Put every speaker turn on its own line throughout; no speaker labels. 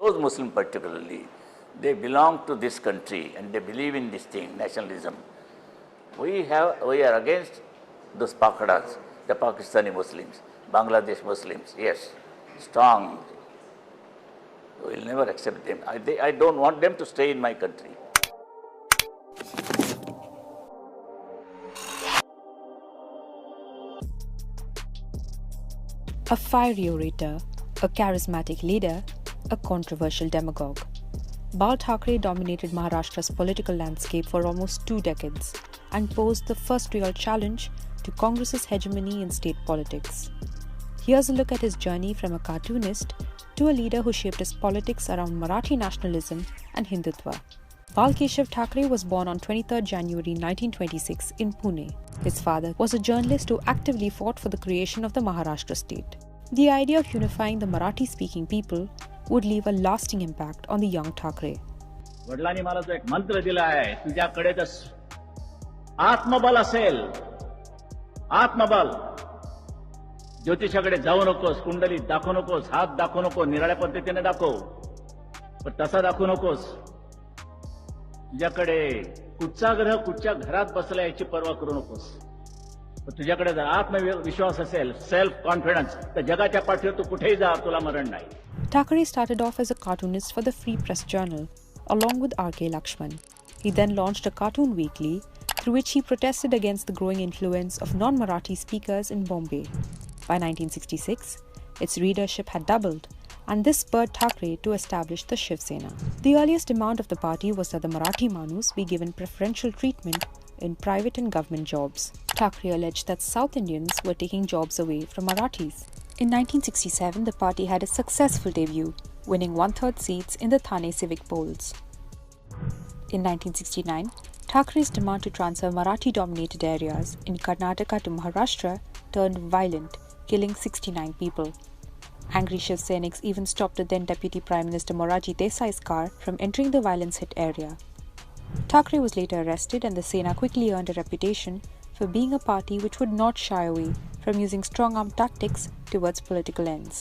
Those Muslims particularly, they belong to this country and they believe in this thing, nationalism. We are against those Pakhadas, the Pakistani Muslims, Bangladesh Muslims, yes, strong. We will never accept them. I don't want them to stay in my country.
A fiery orator, a charismatic leader, a controversial demagogue. Bal Thackeray dominated Maharashtra's political landscape for almost 2 decades and posed the first real challenge to Congress's hegemony in state politics. Here's a look at his journey from a cartoonist to a leader who shaped his politics around Marathi nationalism and Hindutva. Bal Keshav Thackeray was born on 23 January 1926 in Pune. His father was a journalist who actively fought for the creation of the Maharashtra state. The idea of unifying the Marathi-speaking people would leave a lasting impact on the young Thackeray.
वडिलांनी मला जो एक मंत्र दिला आहे, तुझ्याकडे जर आत्मबल असेल, आत्मबल, ज्योतिषाकडे जाऊ नकोस, कुंडली दाखवू नकोस, हात दाखवू नको, निराळ्या पद्धतीने दाखव, पण तसा दाखवू नकोस. तुझ्याकडे कुठचा ग्रह कुठच्या घरात बसला याची पर्वा करू नकोस. पण तुझ्याकडे जर आत्मविश्वास असेल, सेल्फ कॉन्फिडन्स, तर जगाच्या पाठीवर तू कुठेही जा, तुला मरण नाही.
Thackeray started off as a cartoonist for the Free Press Journal, along with R.K. Lakshman. He then launched a cartoon weekly, through which he protested against the growing influence of non-Marathi speakers in Bombay. By 1966, its readership had doubled, and this spurred Thackeray to establish the Shiv Sena. The earliest demand of the party was that the Marathi Manus be given preferential treatment in private and government jobs. Thackeray alleged that South Indians were taking jobs away from Marathis. In 1967, the party had a successful debut, winning 1/3 seats in the Thane civic polls. In 1969, Thackeray's demand to transfer Marathi-dominated areas in Karnataka to Maharashtra turned violent, killing 69 people. Angry Shiv Seniks even stopped the then Deputy Prime Minister Morarji Desai's car from entering the violence-hit area. Thackeray was later arrested, and the Sena quickly earned a reputation for being a party which would not shy away from using strong-arm tactics towards political ends.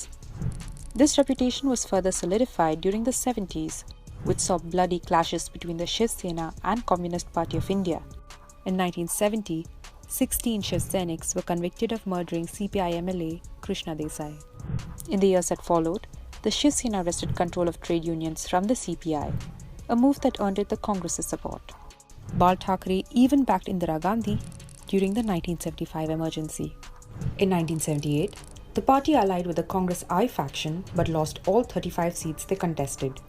This reputation was further solidified during the 70s, which saw bloody clashes between the Shiv Sena and Communist Party of India. In 1970, 16 Shiv Seniks were convicted of murdering CPI MLA Krishna Desai. In the years that followed, the Shiv Sena wrested control of trade unions from the CPI, a move that earned it the Congress's support. Bal Thackeray even backed Indira Gandhi during the 1975 emergency. In 1978, the party allied with the Congress I faction but lost all 35 seats they contested.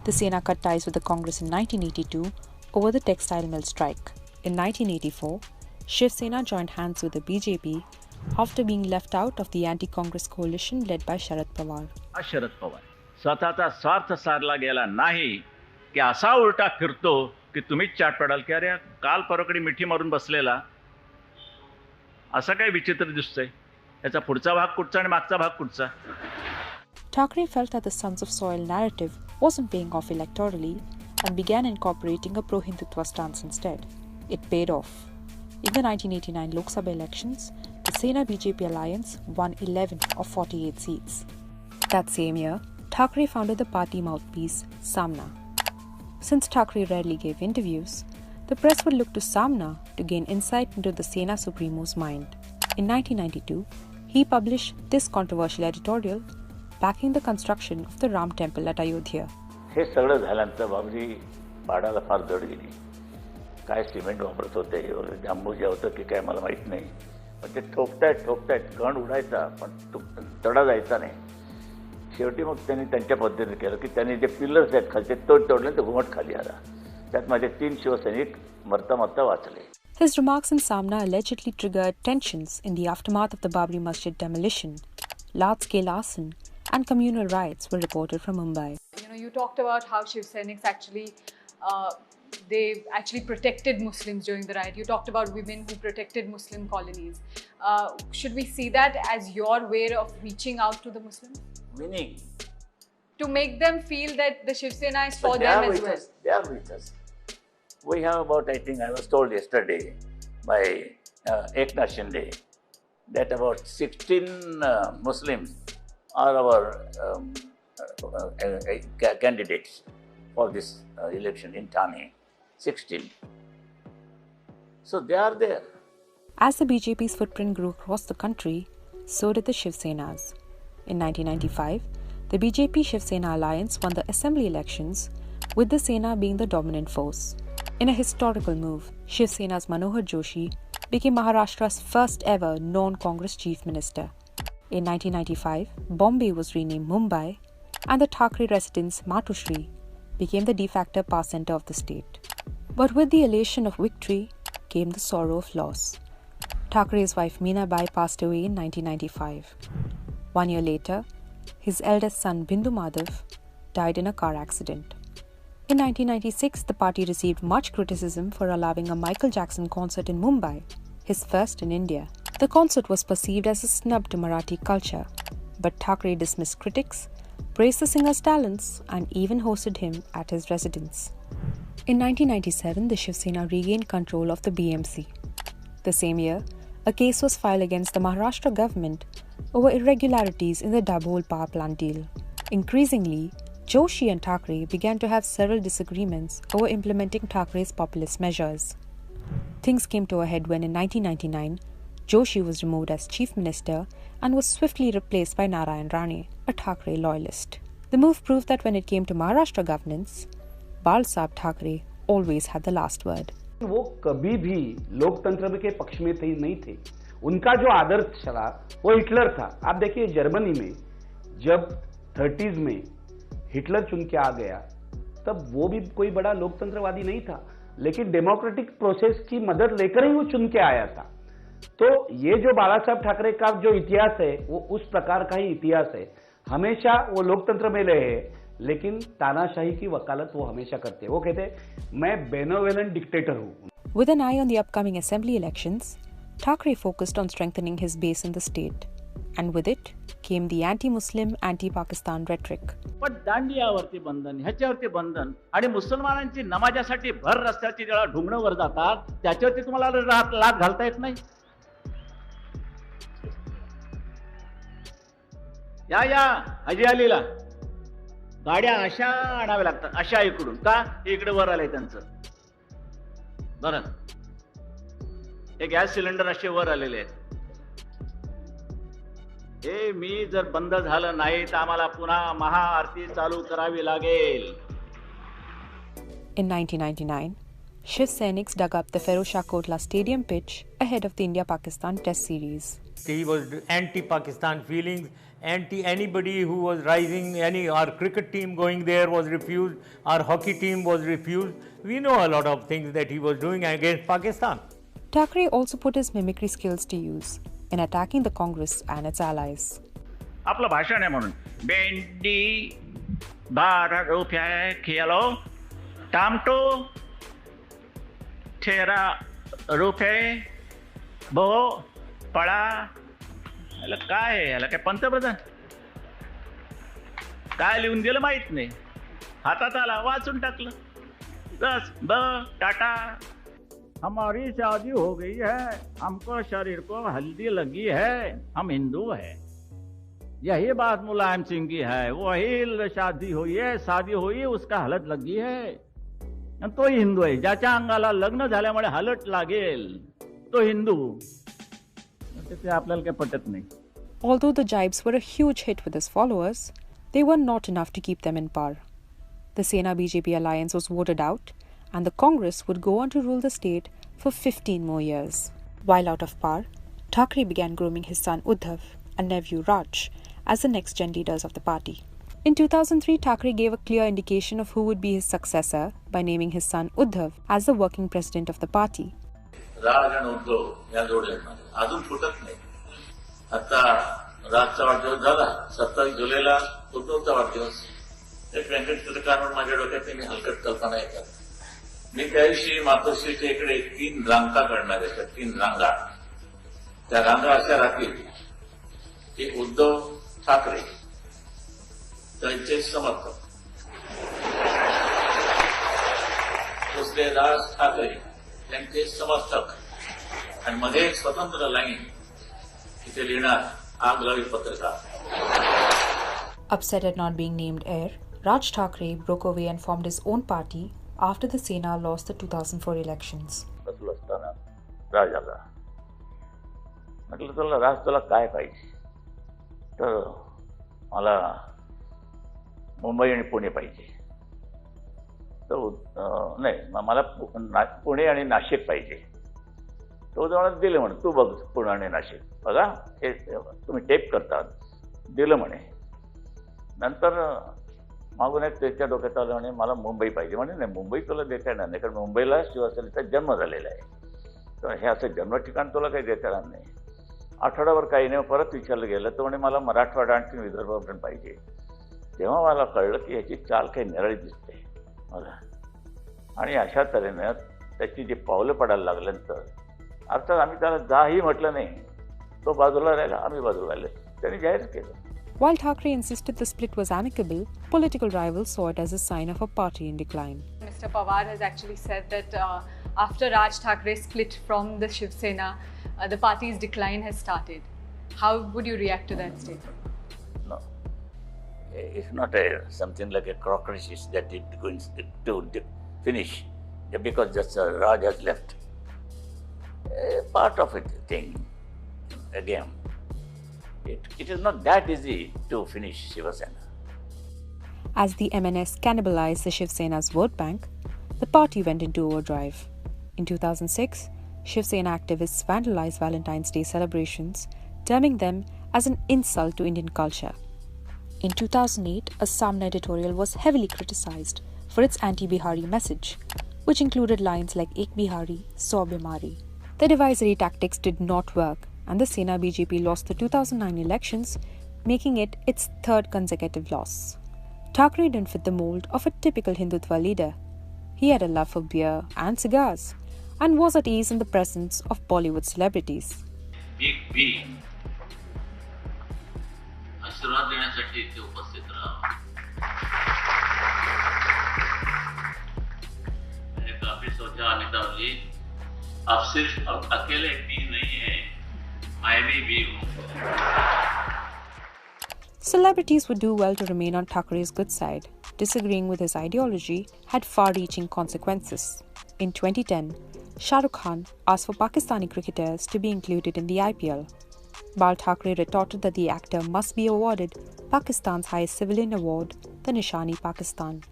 The Sena cut ties with the Congress in 1982 over the textile mill strike. In 1984, Shiv Sena joined hands with the BJP after being left out of the anti-Congress coalition led by Sharad Pawar.
Sharad Pawar स्वतःचा स्वार्थ साधला गेला नाही की असा उलटा फिरतो की तुम्हीच चाट पडाल की अरे काल परवाकडे मिठी मारून बसलेला, असं काय विचित्र दिसतंय, याचा पुढचा भाग कुठचा आणि मागचा भाग कुठचा.
Thackeray felt that the Sons of Soil narrative wasn't paying off electorally and began incorporating a pro-Hindutva stance instead. It paid off. In the 1989 Lok Sabha elections, the Sena-BJP alliance won 11 of 48 seats. That same year, Thackeray founded the party mouthpiece Samna. Since Thackeray rarely gave interviews, the press would look to Samna to gain insight into the Sena Supremo's mind. In 1992, he published this controversial editorial backing the construction of the Ram Temple at Ayodhya.
हे सगळं झाल्यानंतर बाबजी पाडाला फार जड गेली. काय cement वापरत होते, जांबूजा होतं की काय मला माहीत नाही, पण ते ठोकतायत गण उडायचा पण तडा जायचा नाही. शेवटी मग त्यांनी त्यांच्या पद्धतीने केलं की त्यांनी जे पिलर्स आहेत खालचे तोडले तर घुमट खाली आला. त्यात माझे 3 शिवसैनिक मरता वाचले.
His remarks in Samna allegedly triggered tensions in the aftermath of the Babri Masjid demolition. Large-scale arson and communal riots were reported from Mumbai.
You talked about how Shiv Seniks they actually protected Muslims during the riot. You talked about women who protected Muslim colonies. Should we see that as your way of reaching out to the Muslims?
Meaning?
To make them feel that the Shiv Sena is for them as well.
They are with us. We have about, I think I was told yesterday by Eknath Shinde, that about 16 Muslims are our candidates for this election in Thane, 16. So they are there.
As the BJP's footprint grew across the country, so did the Shiv Sena's. In 1995, the BJP-Shiv Sena alliance won the assembly elections, with the Sena being the dominant force. In a historical move, Shiv Sena's Manohar Joshi became Maharashtra's first ever non-Congress chief minister. In 1995, Bombay was renamed Mumbai, and the Thackeray residence Matushri became the de facto power center of the state. But with the elation of victory came the sorrow of loss. Thackeray's wife Meena Bai passed away in 1995. 1 year later, his eldest son Bindu Madhav died in a car accident. In 1996, the party received much criticism for allowing a Michael Jackson concert in Mumbai, his first in India. The concert was perceived as a snub to Marathi culture, but Thackeray dismissed critics, praised the singer's talents, and even hosted him at his residence. In 1997, the Shiv Sena regained control of the BMC. The same year, a case was filed against the Maharashtra government over irregularities in the Dabhol power plant deal. Increasingly, Joshi and Thackeray began to have several disagreements over implementing Thackeray's populist measures. Things came to a head when in 1999, Joshi was removed as chief minister and was swiftly replaced by Narayan Rane, a Thackeray loyalist. The move proved that when it came to Maharashtra governance, Bal Saheb Thackeray always had the last word.
वो कभी भी लोकतंत्र के पक्ष में नहीं थे। उनका जो आदर्श था वो हिटलर था। आप देखिए जर्मनी में जब 30s में हिटलर चुन के आ गया तब वो भी कोई बड़ा लोकतंत्रवादी नहीं था, लेकिन डेमोक्रेटिक प्रोसेस की मदद लेकर ही वो चुन के आया था। तो ये जो बाला साहब ठाकरे का जो इतिहास है वो उस प्रकार का ही इतिहास है। हमेशा वो लोकतंत्र में रहे, लेकिन तानाशाही की वकालत वो हमेशा करते हैं। वो कहते हैं मैं बेनोवेलेंट डिक्टेटर हूँ।
With an eye on the upcoming assembly elections, Thackeray focused on strengthening his base in the state, and with it came the anti-Muslim, anti-Pakistan rhetoric.
पण दांडियावरती बंधन, ह्याच्यावरती बंधन आणि मुसलमानांची नमाजासाठी भर रस्त्याची जेव्हा ढुंगणवर जातात त्याच्यावरती तुम्हाला लाद घालता येत नाही. या हजी अलीला गाड्या अशा आणाव्या लागतात, अशा इकडून का इकडे वर आलंय त्यांचं. बरं, हे गॅस सिलेंडर असे वर आलेले आहेत. हे मी जर बंद झालं नाही तर आम्हाला पुन्हा महाआरती चालू करावी लागेल.
In 1999, Shiv Sainiks dug up the Ferozshah Kotla Stadium pitch ahead of the India-Pakistan Test series.
He was anti-Pakistan feelings, anti-anybody who was rising, our cricket team going there was refused, our hockey team was refused. We know a lot of things that he was doing against Pakistan.
Thackeray also put his mimicry skills to use in attacking the Congress and its allies.
आपलं भाषण आहे म्हणून भेंडी 12 रुपये kilo, tomato 13 रुपये पळा. याला काय आहे, याला काय पंतप्रधान काय लिहून दिलं माहित नाही, हातात आला वाचून टाकलं. बस टाटा. हमारी शादी हो गई है, हमको शरीर को हल्दी लगी है, हम हिंदू है. यही बात मुलायम सिंह की है. वही शादी हुई है, शादी हुई उसका हलत लगी है, तो हिंदू आहे. ज्याच्या अंगाला लग्न झाल्यामुळे हलत लागेल तो हिंदू. ते आपल्याला काही पटत नाही.
Although the jibes were a huge hit with his followers, they were not enough to keep them in power. The Sena-BJP alliance was voted out, and the Congress would go on to rule the state for 15 more years. While out of power, Thackeray began grooming his son Uddhav and nephew Raj as the next-gen leaders of the party. In 2003, Thackeray gave a clear indication of who would be his successor by naming his son Uddhav as the working president of the party.
राज आणि उद्धव या जोड्या अजून फुटत नाही. आता राजचा वाढदिवस झाला, 27 जुलैला उद्धवचा वाढदिवस. एक व्यंकटेश्वर कारण माझ्या डोक्यात त्यांनी हलकट कल्पना येतात. मी त्या दिवशी मातोश्रीच्या इकडे 3 रांगा काढणार आहे. 3 रांगा, त्या रांगा अशा राहतील की उद्धव ठाकरे त्यांचे समर्थक, दुसरे राज ठाकरे त्यांचे समर्थक, आणि मध्ये एक स्वतंत्र लाईन तिथे लिहिणार आग लावी पत्रकार.
Upset at not being named heir, Raj Thackeray broke away and formed his own party after the Sena lost the 2004 elections.
बसलो असताना राज आला. म्हटलं तुला राज तुला काय पाहिजे? तर मला मुंबई आणि पुणे पाहिजे. तर नाही मला पुणे आणि नाशिक पाहिजे. तो जवळ दिलं म्हणे, तू बघ पुणे आणि नाशिक बघा हे तुम्ही टेप करतात. दिलं म्हणे. नंतर मागून एक त्याच्या डोक्यात आलं म्हणे मला मुंबई पाहिजे. म्हणे नाही मुंबई तुला देता येणार नाही, कारण मुंबईला शिवसेनेचा जन्म झालेला आहे. तर हे असं जन्म ठिकाण तुला काही देता येणार नाही. आठवड्यावर काही नाही, परत विचारलं गेलं तर म्हणे मला मराठवाडा आणखी विदर्भ पण पाहिजे. तेव्हा मला कळलं की ह्याची चाल काही निराळी दिसते मला. आणि अशा तऱ्हेनं त्याची जी पावलं पडायला लागल्यानंतर अर्थात आम्ही त्याला जाही म्हटलं नाही. तो बाजूला राहिला, आम्ही बाजूला राहिले. त्यांनी जाहीर केलं.
While Thackeray insisted the split was amicable, political rivals saw it as a sign of a party in decline.
Mr. Pawar has actually said that after Raj Thackeray split from the Shiv Sena, the party's decline has started. How would you react to that statement?
No, it's not something like a crockery that it's going to finish because just Raj has left. Part of it thing again. It is not that easy to finish Shiva Sena.
As the MNS cannibalized the Shiv Sena's vote bank, the party went into overdrive. In 2006, Shiv Sena activists vandalized Valentine's Day celebrations, terming them as an insult to Indian culture. In 2008, a Samna editorial was heavily criticized for its anti-Bihari message, which included lines like Ek Bihari, Sau Bimari. The divisory tactics did not work, and the Sena BJP lost the 2009 elections, making it its third consecutive loss. Thackeray didn't fit the mold of a typical Hindutva leader. He had a love for beer and cigars, and was at ease in the presence of Bollywood celebrities.
एक भी आशीर्वाद देण्यासाठी इथे उपस्थित राहा. मैंने काफी सोचा अमिताभ जी, आप सिर्फ अकेले भी नहीं हैं, मैं भी हूँ.
Celebrities would do well to remain on Thackeray's good side. Disagreeing with his ideology had far-reaching consequences. In 2010, Shah Rukh Khan asked for Pakistani cricketers to be included in the IPL. Bal Thackeray retorted that the actor must be awarded Pakistan's highest civilian award, the Nishani-Pakistan.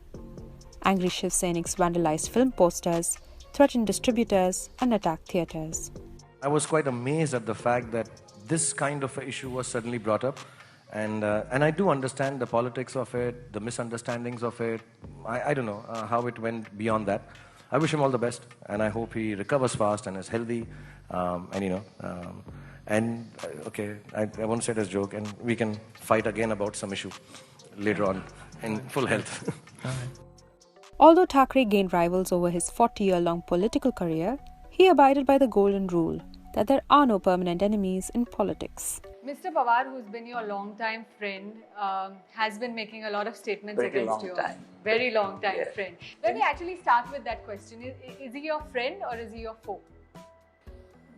Angry Shiv Sainiks vandalized film posters, threatened distributors, and attacked theatres.
I was quite amazed at the fact that this kind of issue was suddenly brought up, and I do understand the politics of it, the misunderstandings of it. I don't know how it went beyond that. I wish him all the best, and I hope he recovers fast and is healthy, okay, I won't say it as a joke, and we can fight again about some issue later on in full health.
Although Thackeray gained rivals over his 40-year-long political career, he abided by the golden rule that there are no permanent enemies in politics.
Mr. Pawar, who's been your long-time friend, has been making a lot of statements
Very
against
long
you.
time.
Very long-time
Yes.
friend. Let me actually start with that question. Is he your friend or is he your foe?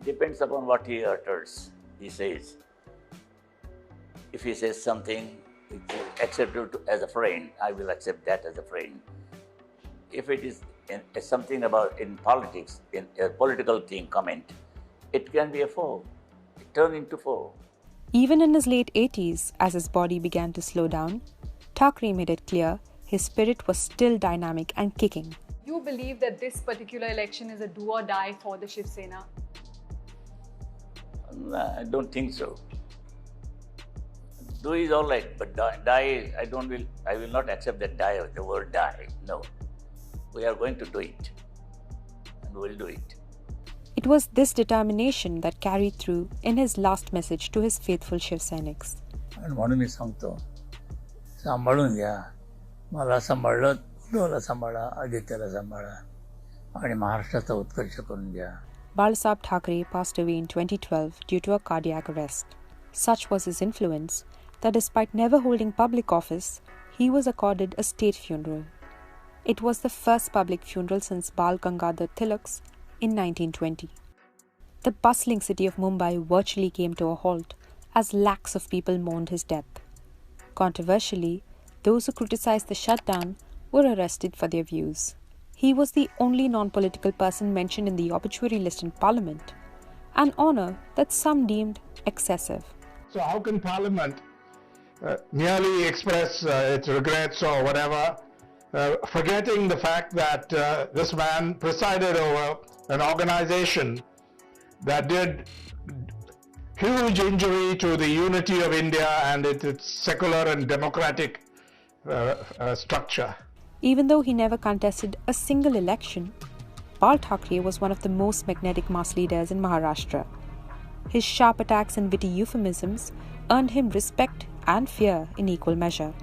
Depends upon what he utters, he says. If he says something which is acceptable as a friend, I will accept that as a friend. If it is something about in politics, in a political thing comment, it can be a foe. It turn into foe.
Even in his late 80s, as his body began to slow down, Thackeray made it clear his spirit was still dynamic and kicking.
You believe that this particular election is a do or die for the Shiv Sena?
I don't think so. Do is all right, but die, I will not accept that die, the word die. No. We are going to do it. And we'll do it.
It was this determination that carried through in his last message to his faithful Shiv Sainiks.
आणि म्हणून मी सांगतो, सांभाळून घ्या. मला सांभाळलं, तुला सांभाळा, आदित्यला सांभाळा आणि महाराष्ट्राचा उत्कर्ष करून घ्या.
Balasaheb Thackeray passed away in 2012 due to a cardiac arrest. Such was his influence that despite never holding public office, he was accorded a state funeral. It was the first public funeral since Bal Gangadhar Tilak's in 1920. The bustling city of Mumbai virtually came to a halt as lakhs of people mourned his death. Controversially, those who criticized the shutdown were arrested for their views. He was the only non-political person mentioned in the obituary list in Parliament, an honour that some deemed excessive.
So how can Parliament merely express its regrets or whatever, forgetting the fact that this man presided over an organization that did huge injury to the unity of India and its secular and democratic structure.
Even though he never contested a single election, Bal Thackeray was one of the most magnetic mass leaders in Maharashtra. His sharp attacks and witty euphemisms earned him respect and fear in equal measure.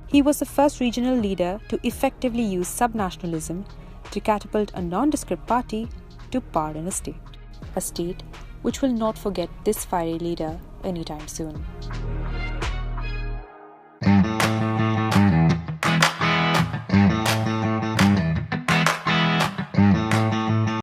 He was the first regional leader to effectively use subnationalism to catapult a nondescript party to power in a state which will not forget this fiery leader anytime soon.